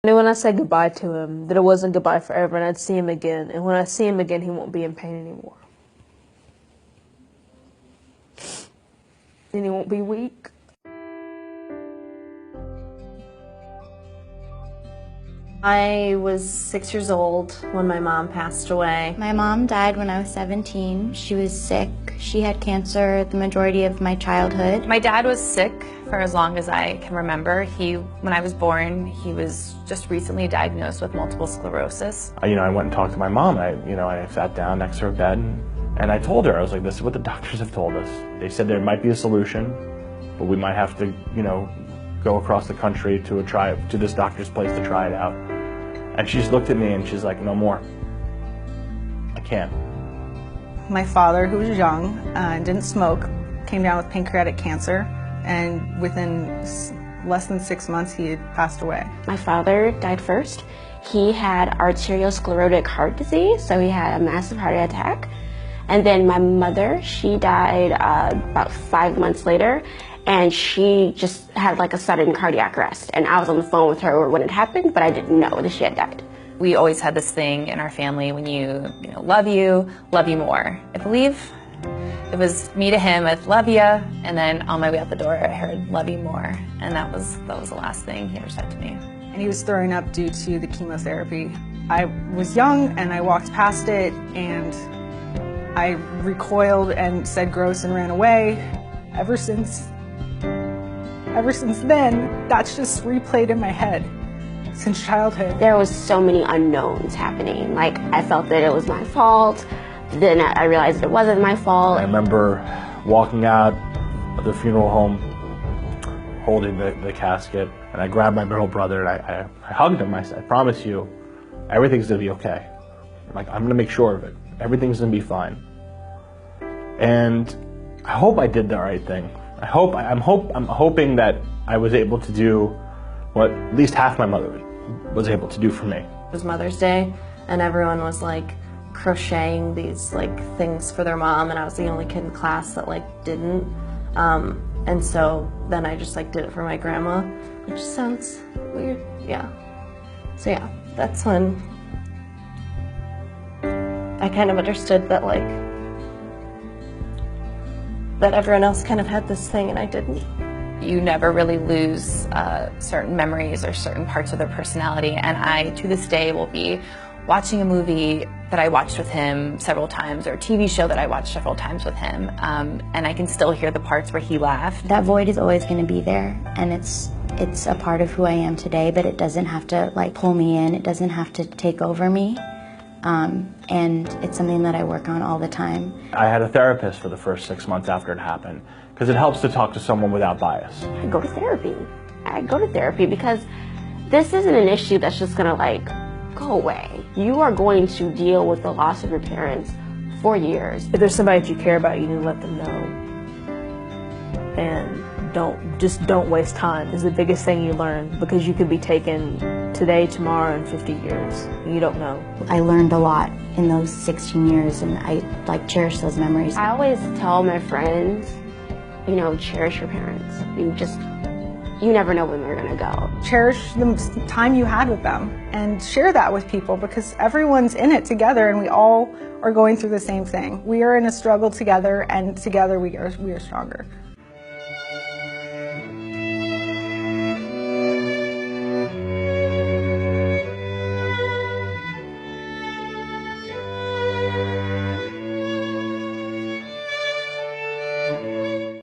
I knew when I said goodbye to him that it wasn't goodbye forever and I'd see him again. And when I see him again, he won't be in pain anymore. And he won't be weak. I was 6 years old when my mom passed away. My mom died when I was 17. She was sick. She had cancer the majority of my childhood. My dad was sick for as long as I can remember. When I was born, he was just recently diagnosed with multiple sclerosis. I went and talked to my mom. I sat down next to her bed and I told her, I was like, this is what the doctors have told us. They said there might be a solution, but we might have to, go across the country to this doctor's place to try it out. And she just looked at me and she's like, no more. I can't. My father, who was young and didn't smoke, came down with pancreatic cancer, and within less than 6 months he had passed away. My father died first. He had arteriosclerotic heart disease, so he had a massive heart attack. And then my mother, she died about 5 months later, and she just had like a sudden cardiac arrest. And I was on the phone with her when it happened, but I didn't know that she had died. We always had this thing in our family, when you love you more. I believe it was me to him with love ya, and then on my way out the door I heard love you more, and that was the last thing he ever said to me. And he was throwing up due to the chemotherapy. I was young and I walked past it and I recoiled and said gross and ran away. Ever since then, that's just replayed in my head since childhood. There was so many unknowns happening. Like, I felt that it was my fault, then I realized it wasn't my fault. I remember walking out of the funeral home, holding the casket, and I grabbed my middle brother and I hugged him. I said, I promise you, everything's gonna be okay. I'm gonna make sure of it. Everything's gonna be fine. And I hope I did the right thing. I'm hoping that I was able to do what at least half my mother was able to do for me. It was Mother's Day, and everyone was like crocheting these things for their mom, and I was the only kid in class that didn't. And so then I just did it for my grandma, which sounds weird, yeah. So yeah, that's when I kind of understood that that everyone else kind of had this thing and I didn't. You never really lose certain memories or certain parts of their personality, and I, to this day, will be watching a movie that I watched with him several times, or a TV show that I watched several times with him, and I can still hear the parts where he laughed. That void is always going to be there, and it's a part of who I am today, but it doesn't have to pull me in. It doesn't have to take over me. And it's something that I work on all the time. I had a therapist for the first 6 months after it happened, because it helps to talk to someone without bias. I go to therapy. I go to therapy because this isn't an issue that's just gonna go away. You are going to deal with the loss of your parents for years. If there's somebody that you care about, you need to let them know. And don't waste time is the biggest thing you learn, because you could be taken today, tomorrow, and 50 years. You don't know. I learned a lot in those 16 years, and I cherish those memories. I always tell my friends, cherish your parents. You never know when they're gonna go. Cherish the time you had with them and share that with people, because everyone's in it together and we all are going through the same thing. We are in a struggle together, and together we are stronger.